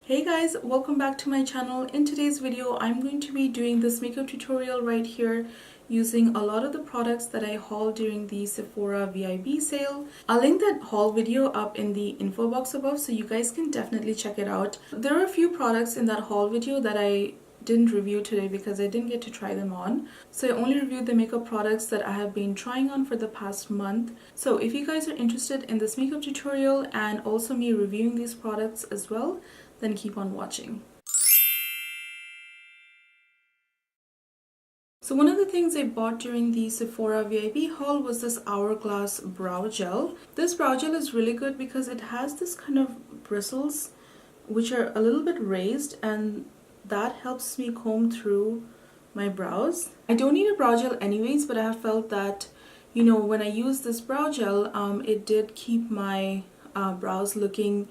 Hey guys, welcome back to my channel. In today's video, I'm going to be doing this makeup tutorial right here using a lot of the products that I hauled during the Sephora VIB sale. I'll link that haul video up in the info box above so you guys can definitely check it out. There are a few products in that haul video that I didn't review today because I didn't get to try them on. So I only reviewed the makeup products that I have been trying on for the past month. So if you guys are interested in this makeup tutorial and also me reviewing these products as well, then keep on watching. So one of the things I bought during the Sephora VIP haul was this Hourglass brow gel. This brow gel is really good because it has this kind of bristles which are a little bit raised, and that helps me comb through my brows. I don't need a brow gel anyways, but I have felt that, you know, when I use this brow gel, it did keep my brows looking,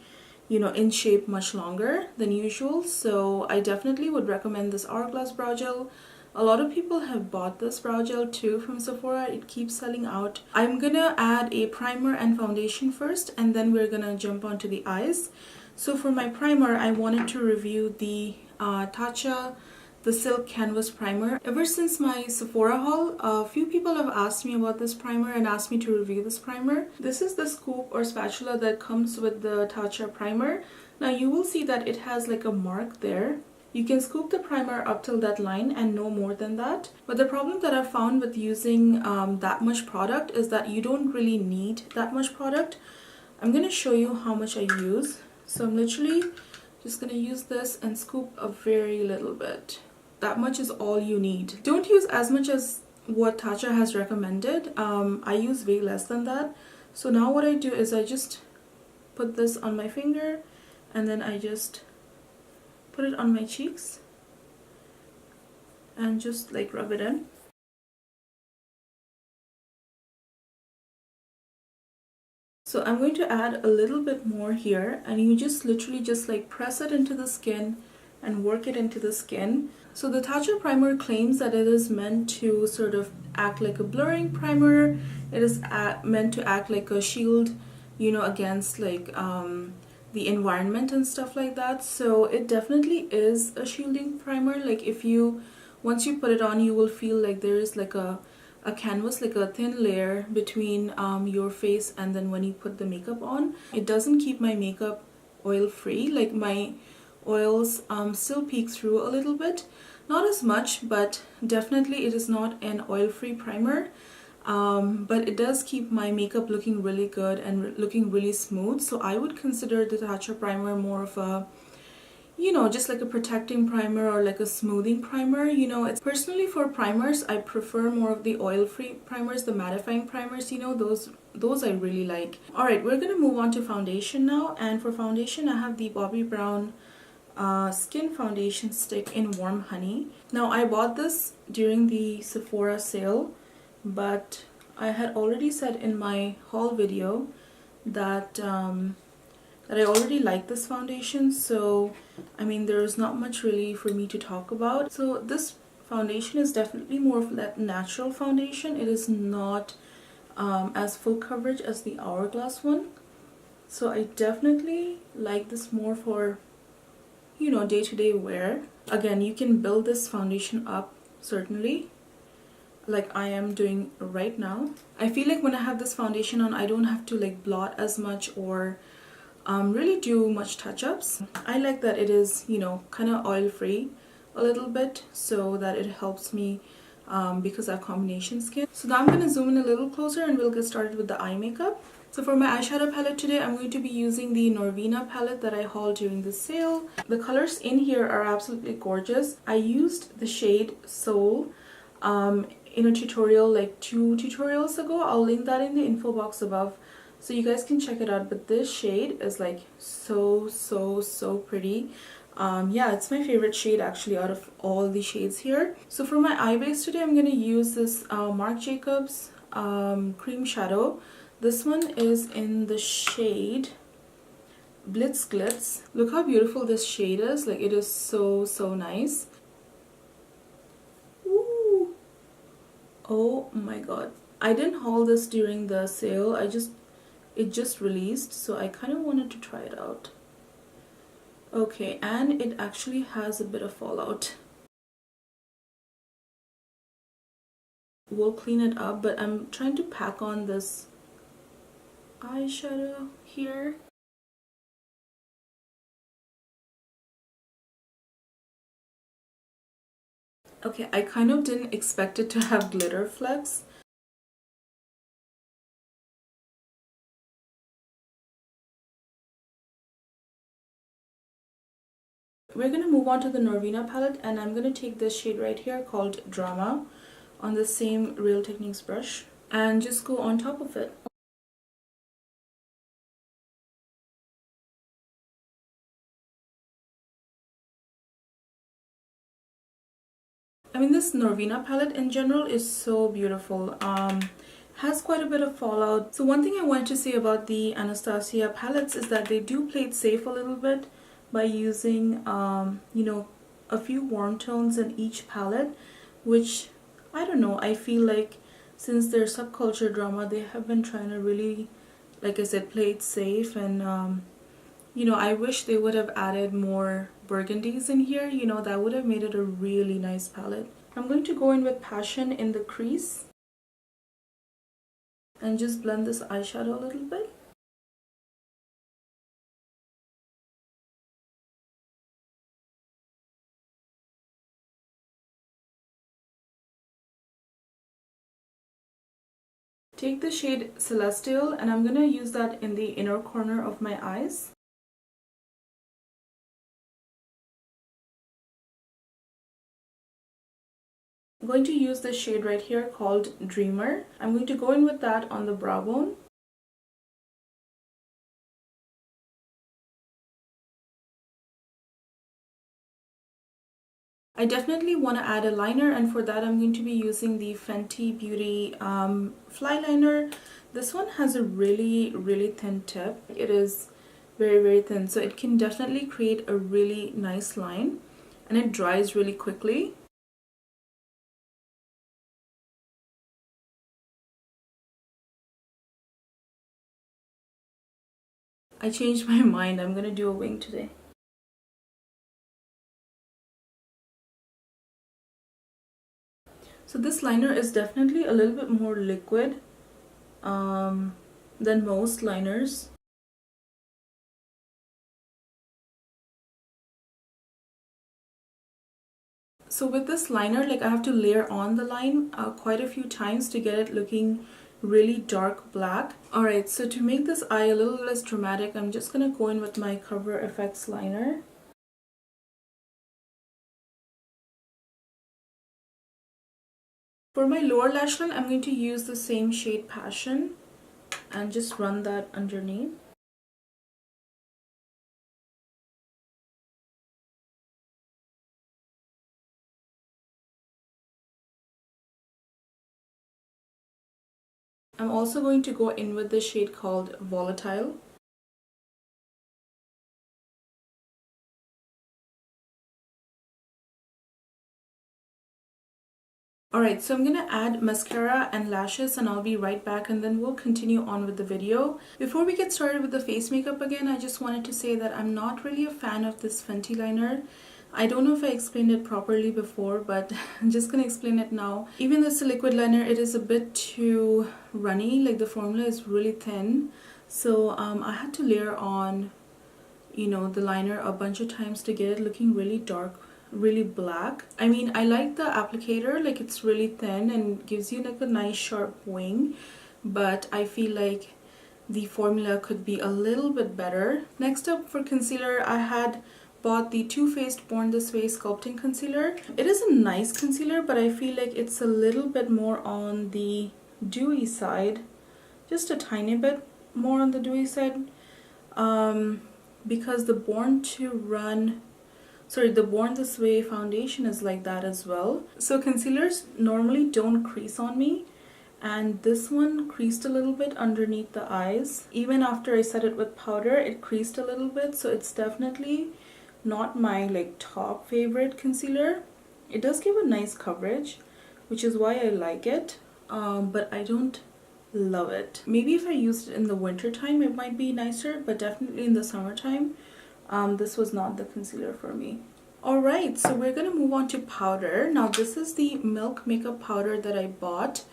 you know, in shape much longer than usual. So I definitely would recommend this Hourglass brow gel. A lot of people have bought this brow gel too from Sephora. It keeps selling out. I'm gonna add a primer and foundation first, and then we're gonna jump onto the eyes. So for my primer, I wanted to review the Tatcha the Silk Canvas Primer. Ever since my Sephora haul, a few people have asked me about this primer and asked me to review this primer. This is the scoop or spatula that comes with the Tatcha primer. Now you will see that it has like a mark there. You can scoop the primer up till that line and no more than that. But the problem that I've found with using that much product is that you don't really need that much product. I'm going to show you how much I use. So I'm literally just going to use this and scoop a very little bit. That much is all you need. Don't use as much as what Tatcha has recommended. I use way less than that. So now what I do is I just put this on my finger and then I just put it on my cheeks and just like rub it in. So I'm going to add a little bit more here, and you just literally just like press it into the skin and work it into the skin. So the Tatcha primer claims that it is meant to sort of act like a blurring primer. It is meant to act like a shield, you know, against like the environment and stuff like that. So it definitely is a shielding primer. Like if you, once you put it on, you will feel like there is like a canvas, like a thin layer between your face and then when you put the makeup on. It doesn't keep my makeup oil free. Like my oils still peek through a little bit, not as much, but definitely it is not an oil-free primer, but it does keep my makeup looking really good and looking really smooth. So I would consider the Tatcha primer more of a, you know, just like a protecting primer or like a smoothing primer. You know, it's personally for primers, I prefer more of the oil-free primers, the mattifying primers, you know, those I really like. Alright, we're gonna move on to foundation now, and for foundation I have the Bobbi Brown Skin Foundation Stick in Warm Honey. Now I bought this during the Sephora sale, but I had already said in my haul video that I already like this foundation, so I mean there's not much really for me to talk about. So this foundation is definitely more of that natural foundation. It is not as full coverage as the Hourglass one, so I definitely like this more for, you know, day-to-day wear. Again, you can build this foundation up certainly, like I am doing right now. I feel like when I have this foundation on, I don't have to like blot as much or really do much touch-ups. I like that it is, you know, kind of oil-free a little bit, so that it helps me because I have combination skin. So now I'm going to zoom in a little closer and we'll get started with the eye makeup. So for my eyeshadow palette today, I'm going to be using the Norvina palette that I hauled during the sale. The colors in here are absolutely gorgeous. I used the shade Soul in a tutorial like 2 tutorials ago. I'll link that in the info box above so you guys can check it out. But this shade is like so pretty. Yeah, it's my favorite shade actually out of all the shades here. So for my eye base today, I'm going to use this Marc Jacobs cream shadow. This one is in the shade Blitz Glitz. Look how beautiful this shade is. Like it is so nice. Ooh. Oh my god. I didn't haul this during the sale. It just released, so I kind of wanted to try it out. Okay, and it actually has a bit of fallout. We'll clean it up, but I'm trying to pack on this eyeshadow here. Okay, I kind of didn't expect it to have glitter flecks. We're going to move on to the Norvina palette, and I'm going to take this shade right here called Drama on the same Real Techniques brush and just go on top of it. I mean, this Norvina palette in general is so beautiful. Has quite a bit of fallout. So one thing I wanted to say about the Anastasia palettes is that they do play it safe a little bit by using, you know, a few warm tones in each palette, which, I don't know, I feel like since their subculture drama, they have been trying to really, like I said, play it safe. And, you know, I wish they would have added more burgundies in here. You know, that would have made it a really nice palette. I'm going to go in with Passion in the crease and just blend this eyeshadow a little bit. Take the shade Celestial, and I'm going to use that in the inner corner of my eyes. I'm going to use this shade right here called Dreamer. I'm going to go in with that on the brow bone. I definitely want to add a liner, and for that I'm going to be using the Fenty Beauty Fly Liner. This one has a really thin tip. It is very thin, so it can definitely create a really nice line, and it dries really quickly. I changed my mind. I'm going to do a wing today. So this liner is definitely a little bit more liquid than most liners. So with this liner, like I have to layer on the line quite a few times to get it looking really dark black. Alright, so to make this eye a little less dramatic, I'm just going to go in with my Cover FX liner. For my lower lash line, I'm going to use the same shade Passion and just run that underneath. I'm also going to go in with the shade called Volatile. Alright, so I'm going to add mascara and lashes, and I'll be right back, and then we'll continue on with the video. Before we get started with the face makeup again, I just wanted to say that I'm not really a fan of this Fenty liner. I don't know if I explained it properly before, but I'm just going to explain it now. Even though it's a liquid liner, it is a bit too runny, like the formula is really thin. So I had to layer on, you know, the liner a bunch of times to get it looking really dark, really black. I mean, I like the applicator, like it's really thin and gives you like a nice sharp wing, but I feel like the formula could be a little bit better. Next up for concealer, I had bought the Too Faced Born This Way Sculpting Concealer. It is a nice concealer, but I feel like it's a little bit more on the dewy side, just a tiny bit more on the dewy side, because the Born This Way foundation is like that as well. So concealers normally don't crease on me, and this one creased a little bit underneath the eyes. Even after I set it with powder, it creased a little bit, so it's definitely not my like top favorite concealer. It does give a nice coverage, which is why I like it, but I don't love it. Maybe if I used it in the winter time it might be nicer, but definitely in the summertime this was not the concealer for me. Alright, so we're going to move on to powder. Now this is the Milk makeup powder that I bought.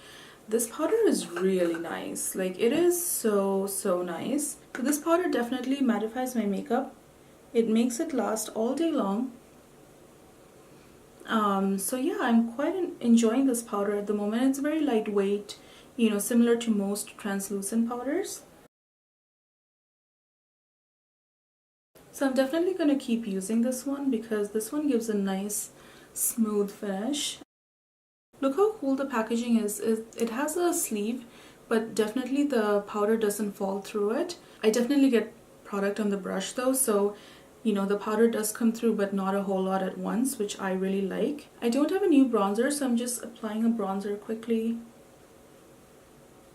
This powder is really nice. Like, it is so nice. So this powder definitely mattifies my makeup. It makes it last all day long. So yeah, I'm quite enjoying this powder at the moment. It's very lightweight, you know, similar to most translucent powders. So I'm definitely going to keep using this one because this one gives a nice smooth finish. Look how cool the packaging is. It has a sleeve, but definitely the powder doesn't fall through it. I definitely get product on the brush though, so you know, the powder does come through, but not a whole lot at once, which I really like. I don't have a new bronzer, so I'm just applying a bronzer quickly.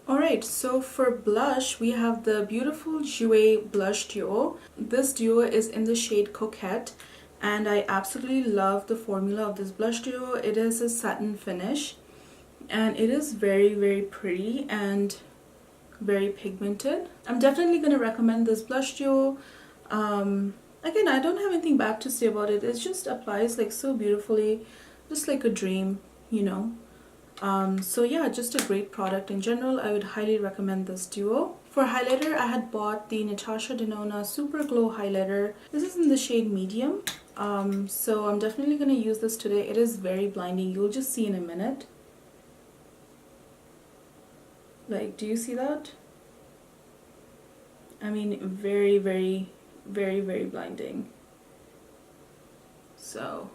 Alright, so for blush, we have the beautiful Jouer blush duo. This duo is in the shade Coquette, and I absolutely love the formula of this blush duo. It is a satin finish, and it is very pretty and very pigmented. I'm definitely going to recommend this blush duo. Again, I don't have anything bad to say about it. It just applies like so beautifully, just like a dream, you know. So yeah, just a great product in general. I would highly recommend this duo. For highlighter, I had bought the Natasha Denona Super Glow highlighter. This is in the shade medium. So I'm definitely going to use this today. It is very blinding. You'll just see in a minute. Like, do you see that? I mean, very blinding. So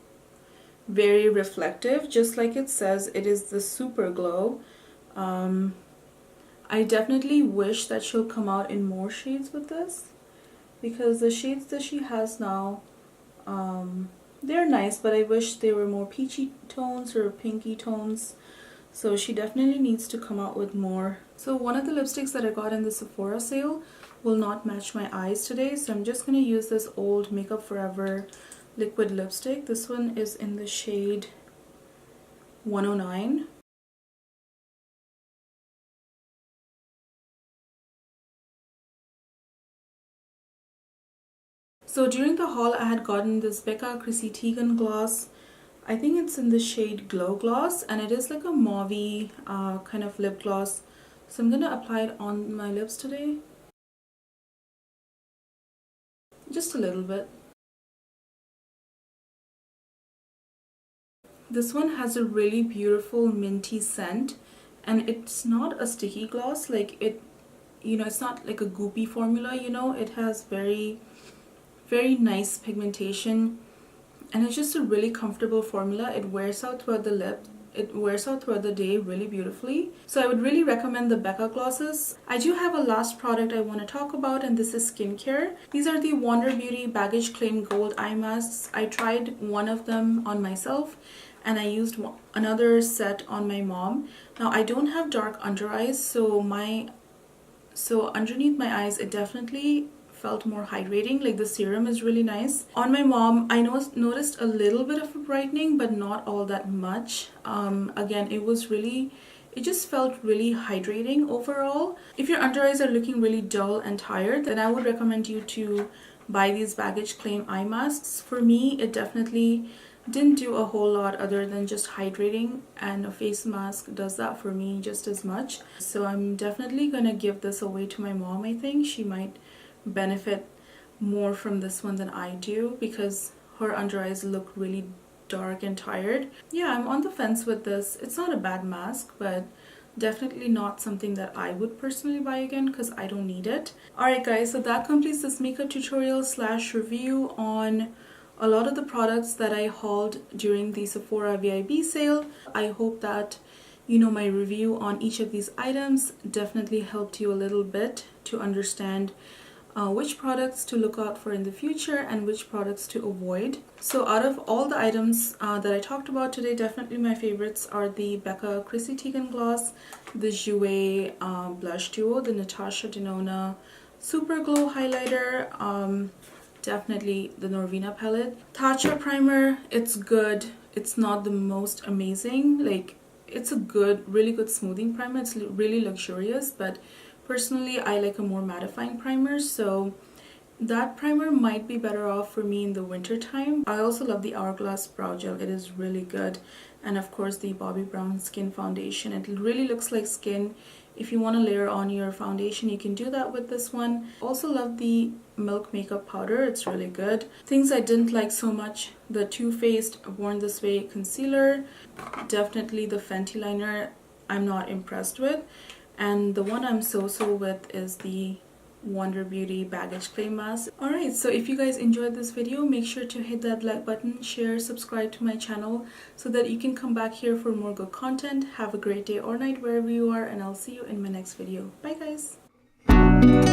very reflective, just like it says. It is the Super Glow. I definitely wish that she'll come out in more shades with this, because the shades that she has now, they're nice, but I wish they were more peachy tones or pinky tones. So she definitely needs to come out with more. So one of the lipsticks that I got in the Sephora sale will not match my eyes today, so I'm just going to use this old Makeup Forever liquid lipstick. This one is in the shade 109. So during the haul, I had gotten this Becca Chrissy Teigen gloss. I think it's in the shade Glow Gloss, and it is like a mauve kind of lip gloss. So I'm going to apply it on my lips today. Just a little bit. This one has a really beautiful minty scent, and it's not a sticky gloss. Like, it, you know, it's not like a goopy formula, you know. It has very nice pigmentation, and it's just a really comfortable formula. It wears out throughout the lip. It wears out throughout the day really beautifully. So I would really recommend the Becca glosses. I do have a last product I want to talk about, and this is skincare. These are the Wonder Beauty Baggage Claim Gold Eye Masks. I tried one of them on myself, and I used another set on my mom. Now I don't have dark under eyes, so underneath my eyes it definitely felt more hydrating. Like, the serum is really nice. On my mom, I noticed a little bit of a brightening, but not all that much. Again, it just felt really hydrating overall. If your under eyes are looking really dull and tired, then I would recommend you to buy these Baggage Claim eye masks. For me, it definitely didn't do a whole lot other than just hydrating, and a face mask does that for me just as much. So I'm definitely gonna give this away to my mom. I think she might benefit more from this one than I do, because her under eyes look really dark and tired. Yeah, I'm on the fence with this. It's not a bad mask, but definitely not something that I would personally buy again because I don't need it. Alright guys, so that completes this makeup tutorial / review on a lot of the products that I hauled during the Sephora VIB sale. I hope that, you know, my review on each of these items definitely helped you a little bit to understand which products to look out for in the future and which products to avoid. So out of all the items that I talked about today, definitely my favorites are the Becca Chrissy Teigen gloss, the Jouer blush duo, the Natasha Denona Super Glow highlighter, definitely the Norvina palette. Tatcha primer, it's good. It's not the most amazing. Like, it's a good, really good smoothing primer. It's really luxurious, but personally I like a more mattifying primer, so That primer might be better off for me in the winter time. I also love the Hourglass Brow Gel. It is really good. And of course the Bobbi Brown Skin Foundation. It really looks like skin. If you want to layer on your foundation, you can do that with this one. Also love the Milk Makeup Powder. It's really good. Things I didn't like so much. The Too Faced Born This Way Concealer. Definitely the Fenty liner I'm not impressed with. And the one I'm so with is the Wonder Beauty Baggage Clay Mask. Alright, so if you guys enjoyed this video, make sure to hit that like button, share, subscribe to my channel so that you can come back here for more good content. Have a great day or night wherever you are, and I'll see you in my next video. Bye guys!